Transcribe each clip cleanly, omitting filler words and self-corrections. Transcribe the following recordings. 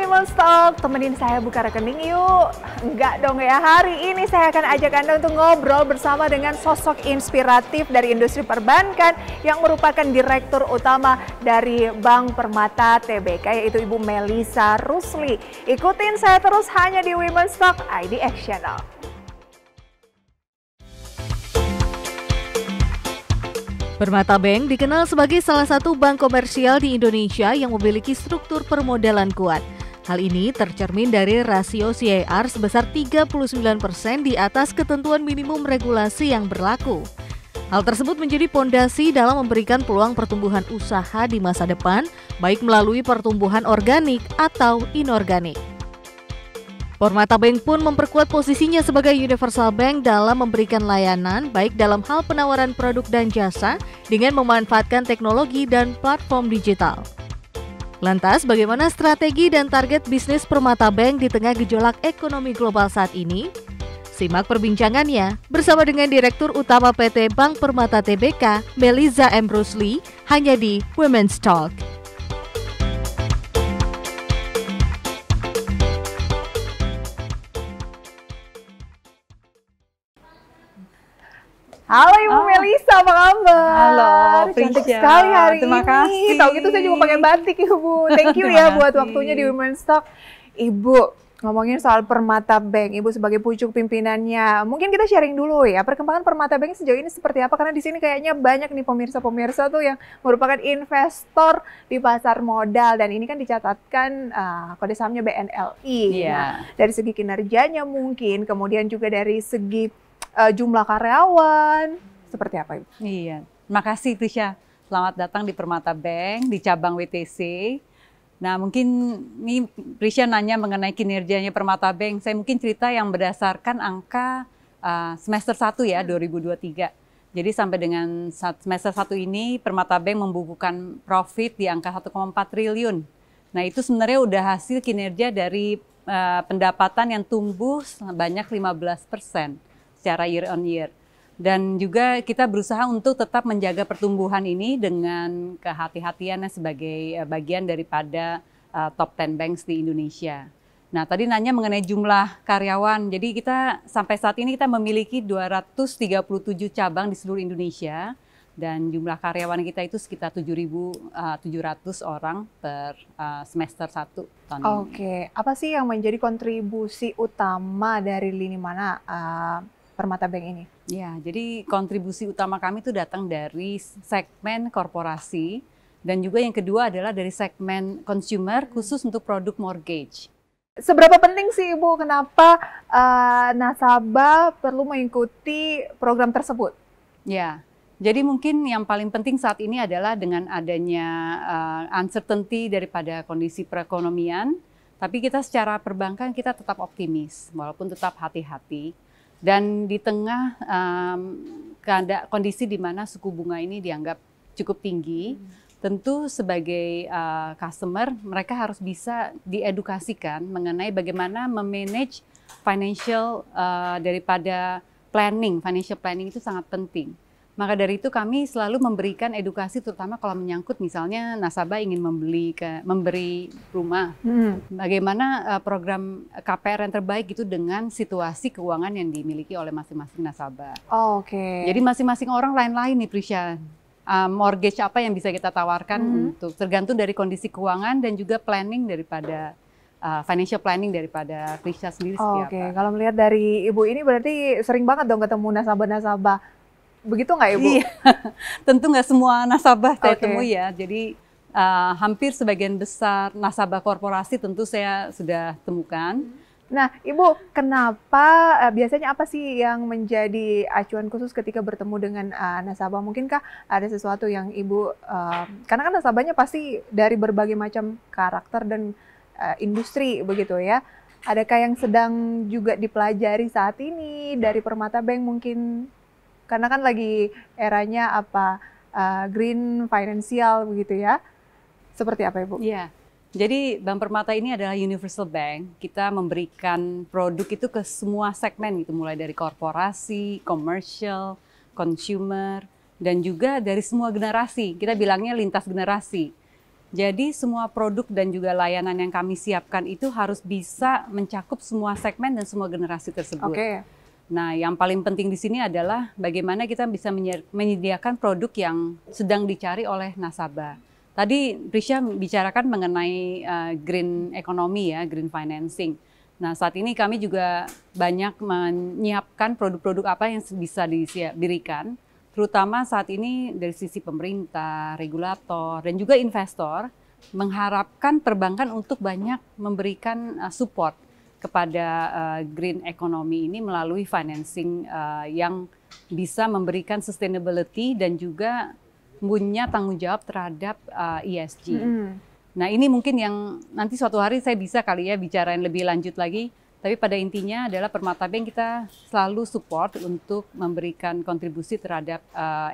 Women's Talk, temenin saya buka rekening yuk. Enggak dong ya, hari ini saya akan ajak Anda untuk ngobrol bersama dengan sosok inspiratif dari industri perbankan yang merupakan Direktur Utama dari Bank Permata Tbk, yaitu Ibu Melissa Rusli. Ikutin saya terus hanya di Women's Talk IDX Channel. Permata Bank dikenal sebagai salah satu bank komersial di Indonesia yang memiliki struktur permodalan kuat. Hal ini tercermin dari rasio CAR sebesar 39% di atas ketentuan minimum regulasi yang berlaku. Hal tersebut menjadi pondasi dalam memberikan peluang pertumbuhan usaha di masa depan, baik melalui pertumbuhan organik atau inorganik. Permata Bank pun memperkuat posisinya sebagai universal bank dalam memberikan layanan baik dalam hal penawaran produk dan jasa dengan memanfaatkan teknologi dan platform digital. Lantas, bagaimana strategi dan target bisnis Permata Bank di tengah gejolak ekonomi global saat ini? Simak perbincangannya bersama dengan Direktur Utama PT Bank Permata Tbk, Melissa M. Rusli, hanya di Women's Talk. Halo Ibu Melissa, apa kabar? Halo, cantik Prisya. sekali hari Terima ini. kasih. Tahu gitu saya juga pakai batik Ibu. Thank you ya buat waktunya di Women's Talk. Ibu, ngomongin soal Permata Bank, Ibu sebagai pucuk pimpinannya. Mungkin kita sharing dulu ya, perkembangan Permata Bank sejauh ini seperti apa? Karena di sini kayaknya banyak nih pemirsa-pemirsa tuh yang merupakan investor di pasar modal. Dan ini kan dicatatkan kode sahamnya BNLI. Iya. Nah, dari segi kinerjanya mungkin, kemudian juga dari segi jumlah karyawan, seperti apa Ibu? Iya, makasih Tisha. Selamat datang di Permata Bank, di cabang WTC. Nah mungkin ini Prisya nanya mengenai kinerjanya Permata Bank. Saya mungkin cerita yang berdasarkan angka semester 1 ya, 2023. Jadi sampai dengan semester 1 ini Permata Bank membukukan profit di angka 1,4 triliun. Nah itu sebenarnya udah hasil kinerja dari pendapatan yang tumbuh sebanyak 15%. Secara year on year. Dan juga kita berusaha untuk tetap menjaga pertumbuhan ini dengan kehati-hatiannya sebagai bagian daripada top 10 banks di Indonesia. Nah, tadi nanya mengenai jumlah karyawan. Jadi kita sampai saat ini kita memiliki 237 cabang di seluruh Indonesia dan jumlah karyawan kita itu sekitar 7.700 orang per semester 1 tahun ini. Oke, apa sih yang menjadi kontribusi utama dari lini mana Permata Bank ini? Ya, jadi kontribusi utama kami itu datang dari segmen korporasi dan juga yang kedua adalah dari segmen consumer khusus untuk produk mortgage. Seberapa penting sih Ibu, kenapa nasabah perlu mengikuti program tersebut? Ya, jadi mungkin yang paling penting saat ini adalah dengan adanya uncertainty daripada kondisi perekonomian, tapi kita secara perbankan kita tetap optimis walaupun tetap hati-hati. Dan di tengah kondisi di mana suku bunga ini dianggap cukup tinggi, tentu sebagai customer mereka harus bisa diedukasikan mengenai bagaimana memanage financial daripada financial planning itu sangat penting. Maka dari itu kami selalu memberikan edukasi terutama kalau menyangkut misalnya nasabah ingin memberi rumah. Bagaimana program KPR yang terbaik itu dengan situasi keuangan yang dimiliki oleh masing-masing nasabah. Oke. Jadi masing-masing orang lain-lain nih Prisya. Mortgage apa yang bisa kita tawarkan untuk tergantung dari kondisi keuangan dan juga planning daripada financial planning daripada Prisya sendiri seperti apa. Oke, kalau melihat dari Ibu ini berarti sering banget dong ketemu nasabah-nasabah. Begitu nggak Ibu? Iya, tentu nggak semua nasabah saya temui ya. Jadi hampir sebagian besar nasabah korporasi tentu saya sudah temukan. Nah Ibu, kenapa biasanya apa sih yang menjadi acuan khusus ketika bertemu dengan nasabah? Mungkinkah ada sesuatu yang Ibu, karena kan nasabahnya pasti dari berbagai macam karakter dan industri begitu ya. Adakah yang sedang juga dipelajari saat ini dari Permata Bank mungkin? Karena kan lagi eranya green financial begitu ya. Seperti apa Ibu? Iya. Jadi Bank Permata ini adalah universal bank. Kita memberikan produk itu ke semua segmen gitu, mulai dari korporasi, commercial, consumer, dan juga dari semua generasi. Kita bilangnya lintas generasi. Jadi semua produk dan juga layanan yang kami siapkan itu harus bisa mencakup semua segmen dan semua generasi tersebut. Oke. Nah, yang paling penting di sini adalah bagaimana kita bisa menyediakan produk yang sedang dicari oleh nasabah. Tadi Prisha bicarakan mengenai green economy ya, green financing. Nah, saat ini kami juga banyak menyiapkan produk-produk apa yang bisa diberikan, terutama saat ini dari sisi pemerintah, regulator, dan juga investor mengharapkan perbankan untuk banyak memberikan support kepada green economy ini melalui financing yang bisa memberikan sustainability dan juga punya tanggung jawab terhadap ESG. Nah, ini mungkin yang nanti suatu hari saya bisa kali ya bicarain lebih lanjut lagi. Tapi pada intinya adalah Permata Bank kita selalu support untuk memberikan kontribusi terhadap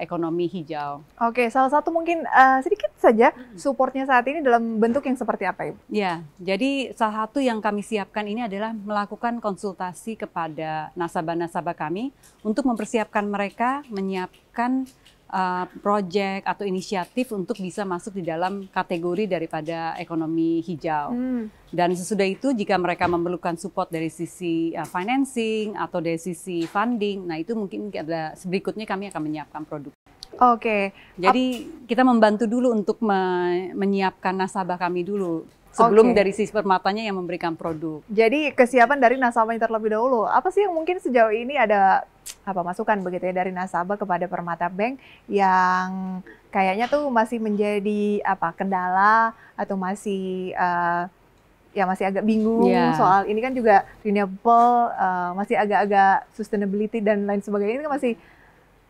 ekonomi hijau. Oke, salah satu mungkin sedikit saja supportnya saat ini dalam bentuk yang seperti apa, Ibu? Ya, jadi salah satu yang kami siapkan ini adalah melakukan konsultasi kepada nasabah-nasabah kami untuk mempersiapkan mereka menyiapkan proyek atau inisiatif untuk bisa masuk di dalam kategori daripada ekonomi hijau. Dan sesudah itu jika mereka memerlukan support dari sisi financing atau dari sisi funding, nah itu mungkin ada berikutnya kami akan menyiapkan produk. Oke. Jadi kita membantu dulu untuk menyiapkan nasabah kami dulu sebelum dari sisi permatanya yang memberikan produk. Jadi kesiapan dari nasabahnya terlebih dahulu. Apa sih yang mungkin sejauh ini ada masukan begitu ya dari nasabah kepada Permata Bank yang kayaknya tuh masih menjadi kendala atau masih masih agak bingung soal ini kan juga renewable, masih agak-agak sustainability dan lain sebagainya, ini kan masih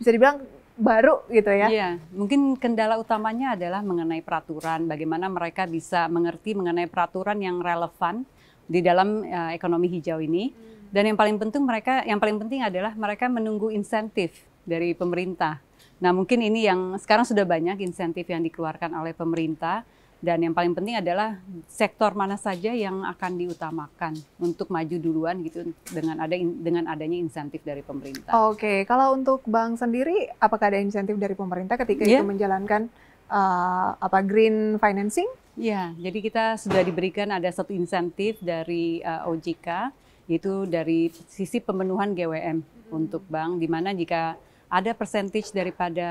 bisa dibilang baru gitu ya. Iya, mungkin kendala utamanya adalah mengenai peraturan, bagaimana mereka bisa mengerti mengenai peraturan yang relevan di dalam ekonomi hijau ini. Dan yang paling penting adalah mereka menunggu insentif dari pemerintah. Nah, mungkin ini yang sekarang sudah banyak insentif yang dikeluarkan oleh pemerintah. Dan yang paling penting adalah sektor mana saja yang akan diutamakan untuk maju duluan gitu dengan adanya insentif dari pemerintah. Oke, kalau untuk bank sendiri, apakah ada insentif dari pemerintah ketika itu menjalankan green financing? Ya, jadi kita sudah diberikan ada satu insentif dari OJK, yaitu dari sisi pemenuhan GWM untuk bank, di mana jika ada percentage daripada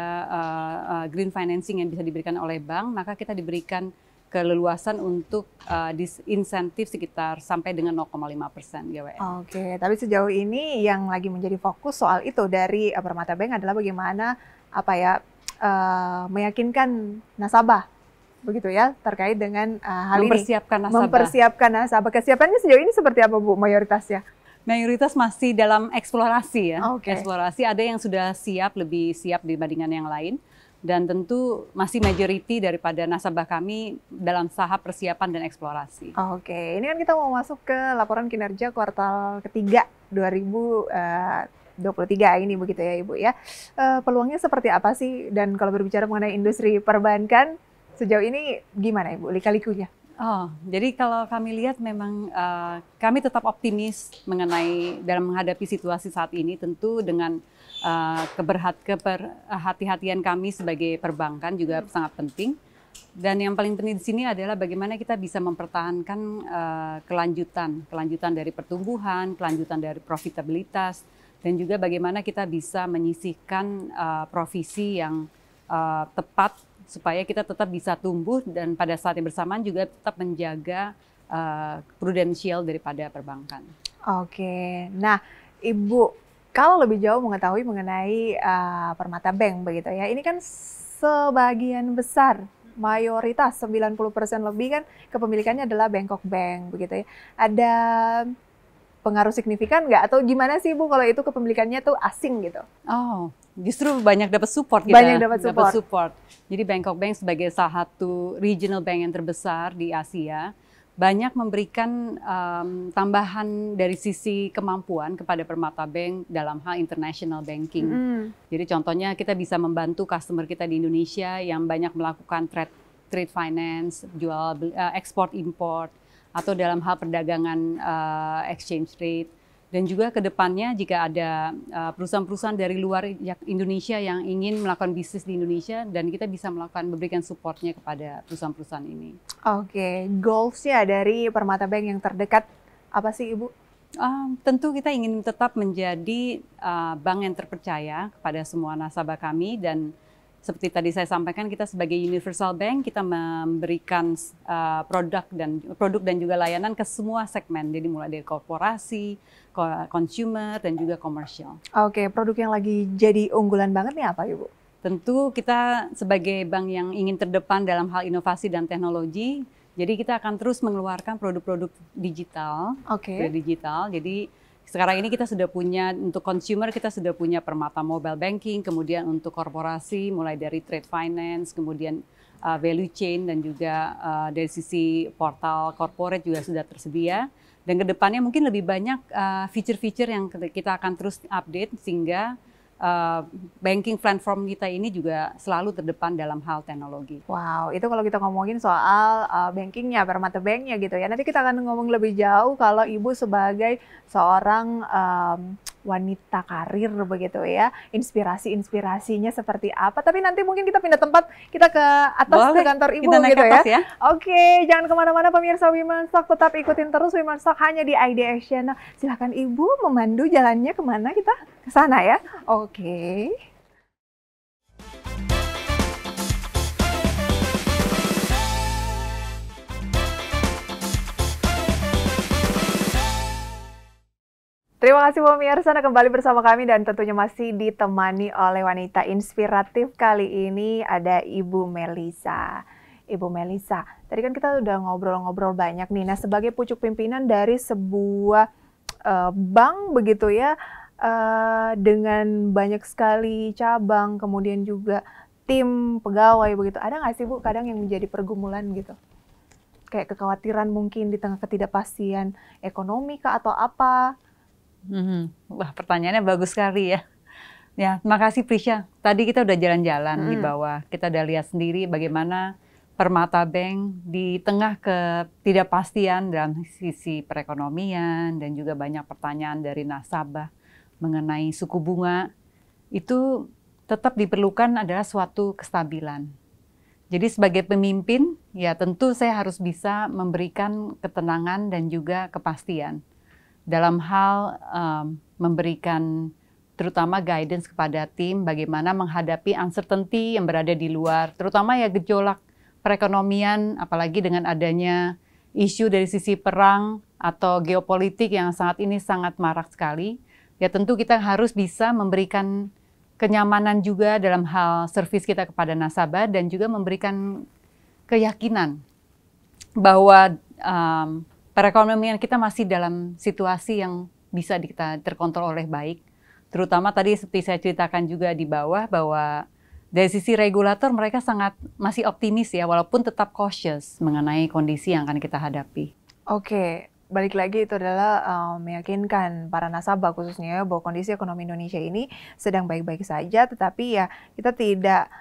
green financing yang bisa diberikan oleh bank, maka kita diberikan keleluasan untuk disinsentif sekitar sampai dengan 0,5% GWM. Oke, tapi sejauh ini yang lagi menjadi fokus soal itu dari Permata Bank adalah bagaimana meyakinkan nasabah begitu ya terkait dengan hal mempersiapkan ini. Nasabah. Mempersiapkan nasabah. Kesiapannya sejauh ini seperti apa, Bu, mayoritasnya? Mayoritas masih dalam eksplorasi ya. Eksplorasi, ada yang sudah lebih siap dibandingkan yang lain. Dan tentu masih majority daripada nasabah kami dalam tahap persiapan dan eksplorasi. Oke, ini kan kita mau masuk ke laporan kinerja kuartal ketiga 2023 ini begitu ya, Ibu ya. Peluangnya seperti apa sih? Dan kalau berbicara mengenai industri perbankan, sejauh ini gimana, Ibu, lika-likunya? Jadi kalau kami lihat memang kami tetap optimis mengenai dalam menghadapi situasi saat ini, tentu dengan keberhati-hatian kami sebagai perbankan juga sangat penting. Dan yang paling penting di sini adalah bagaimana kita bisa mempertahankan kelanjutan dari pertumbuhan, kelanjutan dari profitabilitas, dan juga bagaimana kita bisa menyisihkan provisi yang tepat supaya kita tetap bisa tumbuh dan pada saat yang bersamaan juga tetap menjaga prudensial daripada perbankan. Oke, nah Ibu, kalau lebih jauh mengetahui mengenai Permata Bank begitu ya, ini kan sebagian besar, mayoritas 90% lebih kan kepemilikannya adalah Bangkok Bank begitu ya. Ada pengaruh signifikan nggak? Atau gimana sih, Bu, kalau itu kepemilikannya tuh asing gitu? Justru banyak dapat support kita. Banyak dapat support. Jadi Bangkok Bank sebagai salah satu regional bank yang terbesar di Asia, banyak memberikan tambahan dari sisi kemampuan kepada Permata Bank dalam hal international banking. Jadi contohnya kita bisa membantu customer kita di Indonesia yang banyak melakukan trade finance, ekspor import, atau dalam hal perdagangan exchange rate. Dan juga ke depannya jika ada perusahaan-perusahaan dari luar Indonesia yang ingin melakukan bisnis di Indonesia, dan kita bisa memberikan supportnya kepada perusahaan-perusahaan ini. Oke, goals-nya dari Permata Bank yang terdekat apa sih Ibu? Tentu kita ingin tetap menjadi bank yang terpercaya kepada semua nasabah kami, dan seperti tadi saya sampaikan, kita sebagai universal bank, kita memberikan produk dan juga layanan ke semua segmen. Jadi mulai dari korporasi, consumer, dan juga komersial. Oke, produk yang lagi jadi unggulan banget nih apa Ibu? Tentu kita sebagai bank yang ingin terdepan dalam hal inovasi dan teknologi, jadi kita akan terus mengeluarkan produk-produk digital. Oke. Digital. Jadi sekarang ini kita sudah punya, untuk consumer kita sudah punya Permata Mobile Banking, kemudian untuk korporasi mulai dari trade finance, kemudian value chain, dan juga dari sisi portal corporate juga sudah tersedia. Dan kedepannya mungkin lebih banyak feature-feature yang kita akan terus update, sehingga banking platform kita ini juga selalu terdepan dalam hal teknologi. Wow, itu kalau kita ngomongin soal bankingnya, Permata Banknya gitu ya. Nanti kita akan ngomong lebih jauh kalau Ibu sebagai seorang wanita karir begitu ya. Inspirasinya seperti apa. Tapi nanti mungkin kita pindah tempat, kita ke atas. Boleh, ke kantor Ibu kita naik gitu atas ya. Oke, jangan kemana-mana pemirsa Women's Talk, tetap ikutin terus Women's Talk hanya di IDX Channel. Silahkan Ibu memandu jalannya kemana kita? Ke sana ya. Oke. Terima kasih pemirsa, kembali bersama kami dan tentunya masih ditemani oleh wanita inspiratif. Kali ini ada Ibu Melisa. Ibu Melisa, tadi kan kita udah ngobrol-ngobrol banyak nih. Nah, sebagai pucuk pimpinan dari sebuah bank begitu ya, dengan banyak sekali cabang, kemudian juga tim pegawai begitu. Ada nggak sih Bu kadang yang menjadi pergumulan gitu? Kayak kekhawatiran mungkin di tengah ketidakpastian ekonomi kah atau apa? Wah, pertanyaannya bagus sekali ya. Ya, makasih Prisha. Tadi kita udah jalan-jalan di bawah. Kita udah lihat sendiri bagaimana Permata Bank di tengah ketidakpastian dalam sisi perekonomian dan juga banyak pertanyaan dari nasabah mengenai suku bunga, itu tetap diperlukan adalah suatu kestabilan. Jadi sebagai pemimpin, ya tentu saya harus bisa memberikan ketenangan dan juga kepastian dalam hal memberikan terutama guidance kepada tim bagaimana menghadapi uncertainty yang berada di luar, terutama ya gejolak perekonomian, apalagi dengan adanya isu dari sisi perang atau geopolitik yang saat ini sangat marak sekali. Ya tentu kita harus bisa memberikan kenyamanan juga dalam hal servis kita kepada nasabah dan juga memberikan keyakinan bahwa perekonomian kita masih dalam situasi yang bisa kita terkontrol oleh baik. Terutama tadi seperti saya ceritakan juga di bawah bahwa dari sisi regulator mereka sangat masih optimis ya, walaupun tetap cautious mengenai kondisi yang akan kita hadapi. Oke, balik lagi itu adalah meyakinkan para nasabah khususnya bahwa kondisi ekonomi Indonesia ini sedang baik-baik saja, tetapi ya kita tidak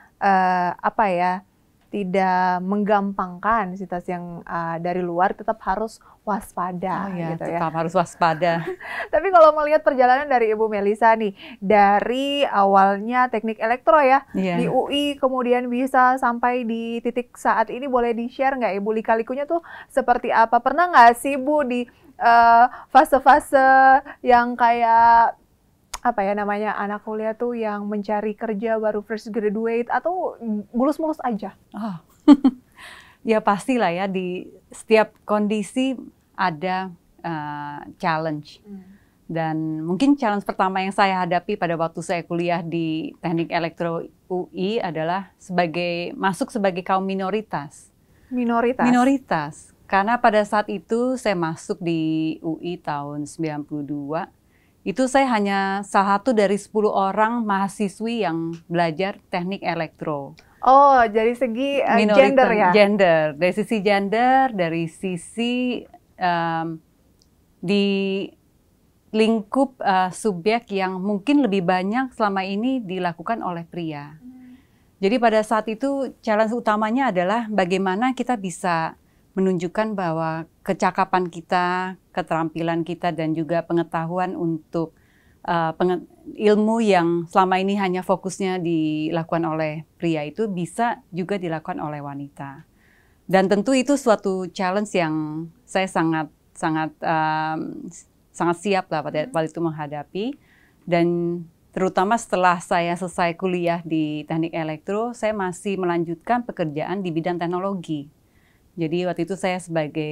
tidak menggampangkan situasi yang dari luar, tetap harus waspada. Gitu tetap harus waspada. Tapi kalau melihat perjalanan dari Ibu Melisa nih, dari awalnya teknik elektro ya, di UI, kemudian bisa sampai di titik saat ini, boleh di-share nggak Ibu lika-likunya tuh seperti apa? Pernah nggak sih Bu di fase-fase yang kayak apa ya namanya, anak kuliah tuh yang mencari kerja baru fresh graduate atau mulus-mulus aja? Ya pastilah ya, di setiap kondisi ada challenge. Dan mungkin challenge pertama yang saya hadapi pada waktu saya kuliah di Teknik Elektro UI adalah masuk sebagai kaum minoritas. Minoritas. Karena pada saat itu saya masuk di UI tahun 92. Itu saya hanya salah satu dari 10 orang mahasiswi yang belajar teknik elektro. Oh, dari segi gender ya? Gender, dari sisi gender, dari sisi di lingkup subjek yang mungkin lebih banyak selama ini dilakukan oleh pria. Jadi pada saat itu challenge utamanya adalah bagaimana kita bisa menunjukkan bahwa kecakapan kita, keterampilan kita, dan juga pengetahuan untuk ilmu yang selama ini hanya fokusnya dilakukan oleh pria itu bisa juga dilakukan oleh wanita. Dan tentu itu suatu challenge yang saya sangat siap lah pada itu menghadapi. Dan terutama setelah saya selesai kuliah di Teknik Elektro, saya masih melanjutkan pekerjaan di bidang teknologi. Jadi waktu itu saya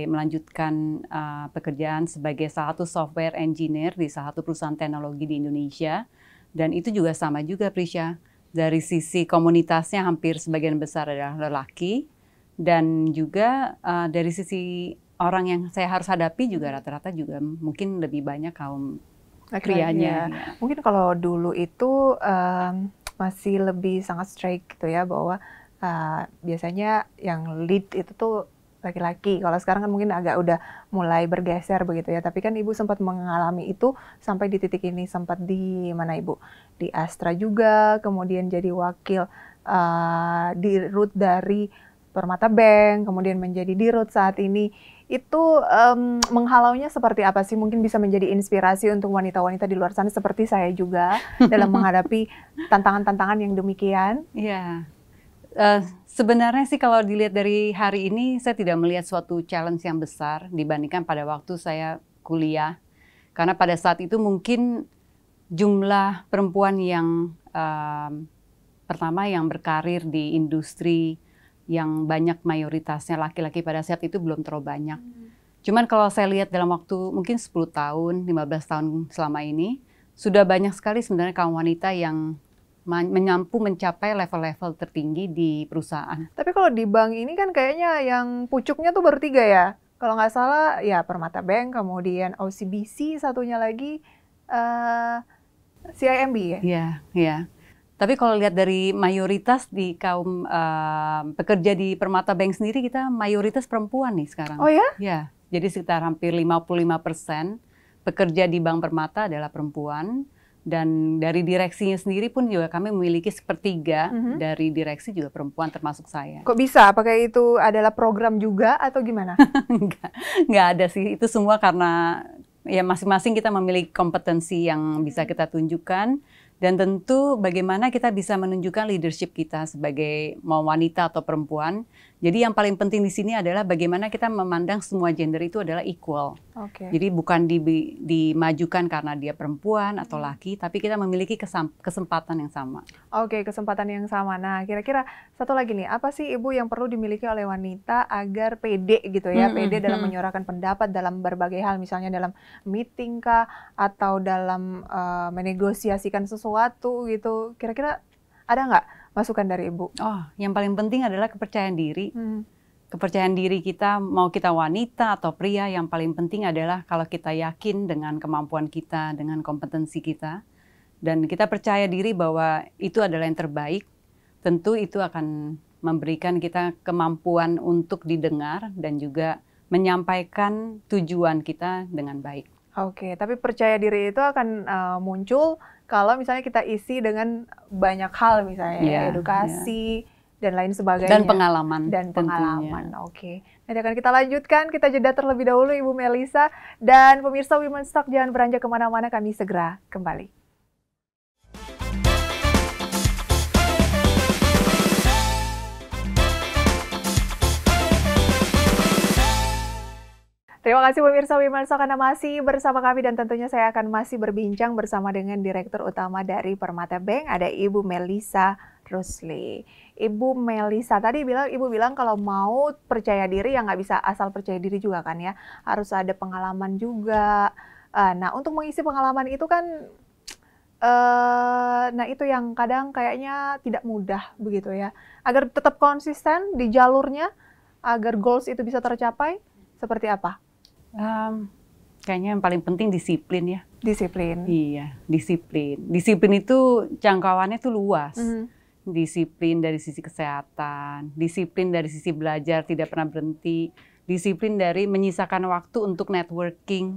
melanjutkan pekerjaan sebagai salah satu software engineer di salah satu perusahaan teknologi di Indonesia. Dan itu juga sama juga, Prisha. Dari sisi komunitasnya hampir sebagian besar adalah lelaki. Dan juga dari sisi orang yang saya harus hadapi juga rata-rata juga mungkin lebih banyak kaum prianya. Ya. Mungkin kalau dulu itu masih lebih sangat strict gitu ya, bahwa biasanya yang lead itu tuh laki-laki. Kalau sekarang kan mungkin agak udah mulai bergeser begitu ya. Tapi kan Ibu sempat mengalami itu sampai di titik ini, sempat di mana Ibu? Di Astra juga, kemudian jadi wakil di root dari Permata Bank, kemudian menjadi di root saat ini. Itu menghalaunya seperti apa sih? Mungkin bisa menjadi inspirasi untuk wanita-wanita di luar sana seperti saya juga dalam menghadapi tantangan-tantangan yang demikian. Iya, sebenarnya sih kalau dilihat dari hari ini, saya tidak melihat suatu challenge yang besar dibandingkan pada waktu saya kuliah. Karena pada saat itu mungkin jumlah perempuan yang pertama yang berkarir di industri yang banyak mayoritasnya laki-laki pada saat itu belum terlalu banyak. Cuman kalau saya lihat dalam waktu mungkin 10 tahun, 15 tahun selama ini, sudah banyak sekali sebenarnya kaum wanita yang mencapai level-level tertinggi di perusahaan. Tapi kalau di bank ini kan kayaknya yang pucuknya tuh baru 3 ya. Kalau nggak salah ya Permata Bank, kemudian OCBC, satunya lagi CIMB ya? Iya, iya. Tapi kalau lihat dari mayoritas di kaum pekerja di Permata Bank sendiri, kita mayoritas perempuan nih sekarang. Oh ya? Ya, jadi sekitar hampir 55% pekerja di Bank Permata adalah perempuan. Dan dari direksinya sendiri pun juga kami memiliki sepertiga dari direksi juga perempuan termasuk saya. Kok bisa? Apakah itu adalah program juga atau gimana? Nggak ada sih, itu semua karena ya masing-masing kita memiliki kompetensi yang bisa kita tunjukkan. Dan tentu bagaimana kita bisa menunjukkan leadership kita sebagai mau wanita atau perempuan. Jadi yang paling penting di sini adalah bagaimana kita memandang semua gender itu adalah equal. Okay. Jadi bukan dimajukan karena dia perempuan atau laki, tapi kita memiliki kesempatan yang sama. Oke, kesempatan yang sama. Nah, kira-kira satu lagi nih, apa sih Ibu yang perlu dimiliki oleh wanita agar pede gitu ya, pede dalam menyuarakan pendapat dalam berbagai hal, misalnya dalam meeting kah, atau dalam menegosiasikan sesuatu gitu. Kira-kira ada nggak masukan dari Ibu? Oh, yang paling penting adalah kepercayaan diri. Kepercayaan diri kita, mau kita wanita atau pria, yang paling penting adalah kalau kita yakin dengan kemampuan kita, dengan kompetensi kita, dan kita percaya diri bahwa itu adalah yang terbaik, tentu itu akan memberikan kita kemampuan untuk didengar dan juga menyampaikan tujuan kita dengan baik. Oke, tapi percaya diri itu akan muncul kalau misalnya kita isi dengan banyak hal, misalnya edukasi, dan lain sebagainya. Dan pengalaman. Dan pengalaman, oke. Nanti akan kita lanjutkan, kita jeda terlebih dahulu Ibu Melisa. Dan pemirsa Women's Talk, jangan beranjak kemana-mana, kami segera kembali. Terima kasih pemirsa Women's Talk, Anda masih bersama kami dan tentunya saya akan masih berbincang bersama dengan Direktur Utama dari Permata Bank, ada Ibu Melisa Rusli. Ibu Melisa, tadi Ibu bilang kalau mau percaya diri ya nggak bisa asal percaya diri juga kan ya, harus ada pengalaman juga. Nah, untuk mengisi pengalaman itu kan, nah itu yang kadang kayaknya tidak mudah begitu ya. Agar tetap konsisten di jalurnya, agar goals itu bisa tercapai, seperti apa? Kayaknya yang paling penting disiplin ya. Disiplin. Iya, disiplin. Disiplin itu jangkauannya tuh luas. Disiplin dari sisi kesehatan, disiplin dari sisi belajar tidak pernah berhenti, disiplin dari menyisakan waktu untuk networking,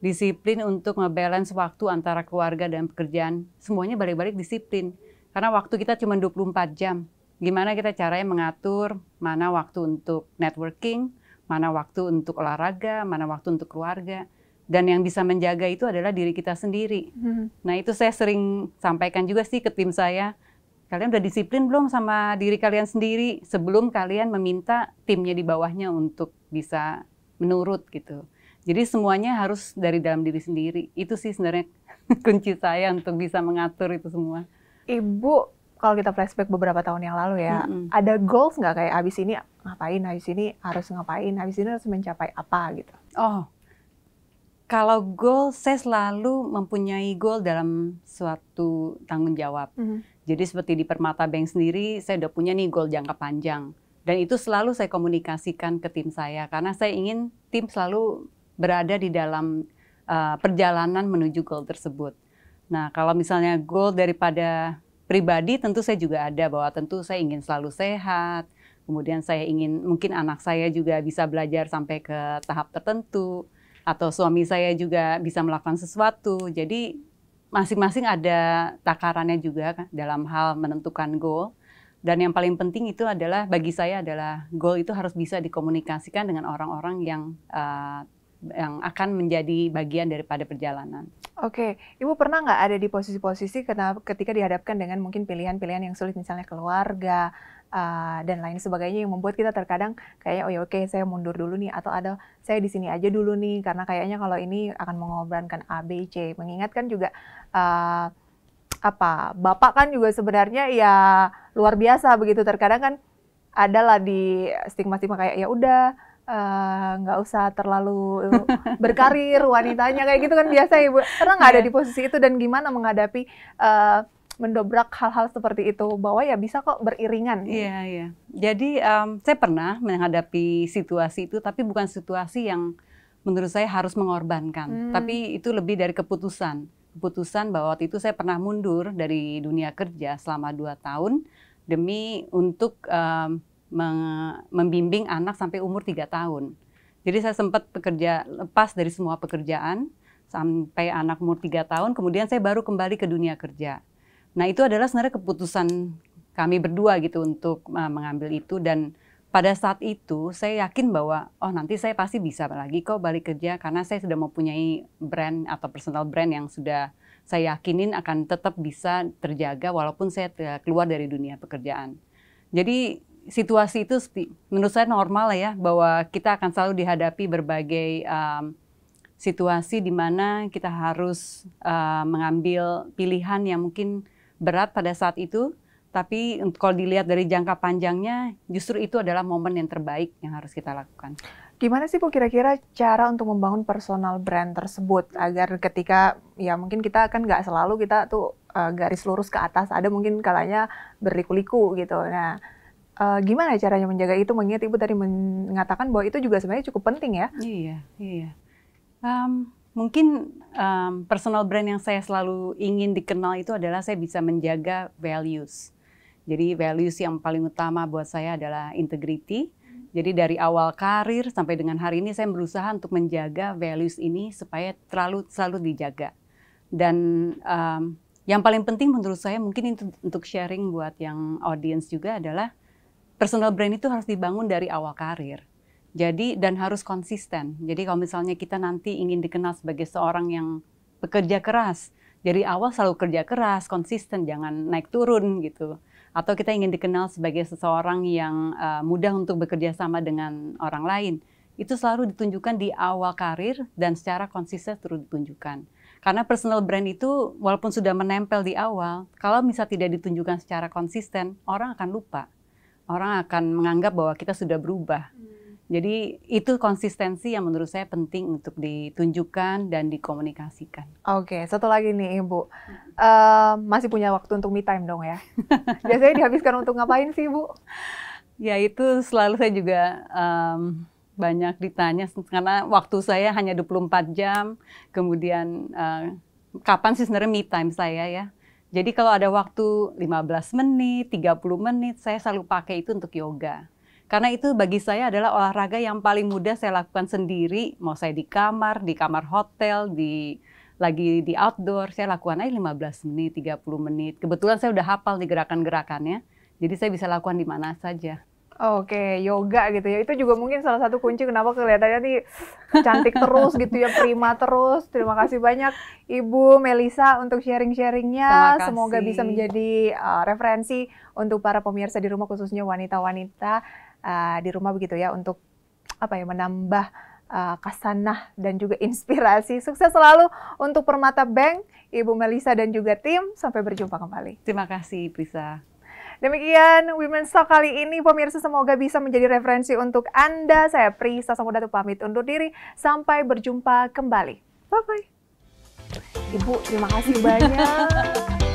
disiplin untuk ngebalance waktu antara keluarga dan pekerjaan. Semuanya balik-balik disiplin. Karena waktu kita cuma 24 jam. Gimana kita caranya mengatur mana waktu untuk networking, mana waktu untuk olahraga, mana waktu untuk keluarga. Dan yang bisa menjaga itu adalah diri kita sendiri. Nah itu saya sering sampaikan juga sih ke tim saya, kalian udah disiplin belum sama diri kalian sendiri sebelum kalian meminta timnya di bawahnya untuk bisa menurut gitu. Jadi semuanya harus dari dalam diri sendiri. Itu sih sebenarnya kunci saya untuk bisa mengatur itu semua. Ibu, kalau kita flashback beberapa tahun yang lalu ya, ada goals nggak kayak abis ini ngapain, abis ini harus ngapain, abis ini harus mencapai apa gitu? Oh, kalau goal, saya selalu mempunyai goal dalam suatu tanggung jawab. Jadi seperti di Permata Bank sendiri, saya udah punya nih goal jangka panjang. Dan itu selalu saya komunikasikan ke tim saya, karena saya ingin tim selalu berada di dalam perjalanan menuju goal tersebut. Nah, kalau misalnya goal daripada pribadi, tentu saya juga ada, bahwa tentu saya ingin selalu sehat, kemudian saya ingin mungkin anak saya juga bisa belajar sampai ke tahap tertentu, atau suami saya juga bisa melakukan sesuatu. Jadi masing-masing ada takarannya juga kan, dalam hal menentukan goal. Dan yang paling penting itu adalah, bagi saya adalah goal itu harus bisa dikomunikasikan dengan orang-orang yang akan menjadi bagian daripada perjalanan. Oke, Ibu pernah nggak ada di posisi-posisi ketika dihadapkan dengan mungkin pilihan-pilihan yang sulit, misalnya keluarga, dan lain sebagainya, yang membuat kita terkadang kayaknya oh ya oke, saya mundur dulu nih, atau ada saya di sini aja dulu nih karena kayaknya kalau ini akan mengorbankan A, B, C. Mengingatkan juga Bapak kan juga sebenarnya ya luar biasa begitu, terkadang kan adalah di stigma-stigma kayak ya udah nggak usah terlalu berkarir wanitanya kayak gitu kan biasa Ibu. Pernah nggak ada di posisi itu dan gimana menghadapi mendobrak hal-hal seperti itu, bahwa ya bisa kok beriringan? Iya. Jadi saya pernah menghadapi situasi itu, tapi bukan situasi yang menurut saya harus mengorbankan. Tapi itu lebih dari keputusan bahwa waktu itu saya pernah mundur dari dunia kerja selama 2 tahun demi untuk membimbing anak sampai umur 3 tahun. Jadi saya sempat bekerja lepas dari semua pekerjaan sampai anak umur 3 tahun, kemudian saya baru kembali ke dunia kerja. Nah itu adalah sebenarnya keputusan kami berdua gitu untuk mengambil itu, dan pada saat itu saya yakin bahwa oh nanti saya pasti bisa lagi kok balik kerja, karena saya sudah mempunyai brand atau personal brand yang sudah saya yakinin akan tetap bisa terjaga walaupun saya keluar dari dunia pekerjaan. Jadi situasi itu menurut saya normal ya, bahwa kita akan selalu dihadapi berbagai situasi di mana kita harus mengambil pilihan yang mungkin berat pada saat itu, tapi kalau dilihat dari jangka panjangnya, justru itu adalah momen yang terbaik yang harus kita lakukan. Gimana sih Bu kira-kira cara untuk membangun personal brand tersebut, agar ketika ya mungkin kita kan nggak selalu kita tuh garis lurus ke atas, ada mungkin kalanya berliku-liku gitu. Nah, gimana caranya menjaga itu, mengingat Ibu tadi mengatakan bahwa itu juga sebenarnya cukup penting ya? Iya. Mungkin personal brand yang saya selalu ingin dikenal itu adalah saya bisa menjaga values. Jadi values yang paling utama buat saya adalah integrity. Jadi dari awal karir sampai dengan hari ini saya berusaha untuk menjaga values ini supaya selalu dijaga. Dan yang paling penting menurut saya mungkin untuk sharing buat yang audience juga adalah personal brand itu harus dibangun dari awal karir. Jadi dan harus konsisten. Jadi kalau misalnya kita nanti ingin dikenal sebagai seorang yang bekerja keras, dari awal selalu kerja keras, konsisten, jangan naik turun gitu. Atau kita ingin dikenal sebagai seseorang yang mudah untuk bekerja sama dengan orang lain, itu selalu ditunjukkan di awal karir dan secara konsisten terus ditunjukkan. Karena personal brand itu walaupun sudah menempel di awal, kalau misalnya tidak ditunjukkan secara konsisten, orang akan lupa. Orang akan menganggap bahwa kita sudah berubah. Jadi itu konsistensi yang menurut saya penting untuk ditunjukkan dan dikomunikasikan. Oke, satu lagi nih Ibu, masih punya waktu untuk me time dong ya? Biasanya dihabiskan untuk ngapain sih Ibu? Ya itu selalu saya juga banyak ditanya, karena waktu saya hanya 24 jam, kemudian kapan sih sebenarnya me time saya ya? Jadi kalau ada waktu 15 menit, 30 menit, saya selalu pakai itu untuk yoga. Karena itu bagi saya adalah olahraga yang paling mudah saya lakukan sendiri, mau saya di kamar hotel, lagi di outdoor, saya lakukan aja 15 menit, 30 menit. Kebetulan saya udah hafal di gerakan-gerakannya, jadi saya bisa lakukan di mana saja. Oke, yoga gitu ya. Itu juga mungkin salah satu kunci kenapa kelihatannya nih cantik terus gitu ya, prima terus. Terima kasih banyak Ibu Melisa untuk sharing-sharingnya. Terima Semoga bisa kasih. menjadi referensi untuk para pemirsa di rumah, khususnya wanita-wanita di rumah begitu ya, untuk apa ya, menambah kasanah dan juga inspirasi. Sukses selalu untuk Permata Bank, Ibu Melisa dan juga tim. Sampai berjumpa kembali. Terima kasih, Prisa. Demikian Women's Talk kali ini, pemirsa, semoga bisa menjadi referensi untuk Anda. Saya Prisa Samudatu pamit undur diri. Sampai berjumpa kembali. Bye-bye. Ibu, terima kasih banyak.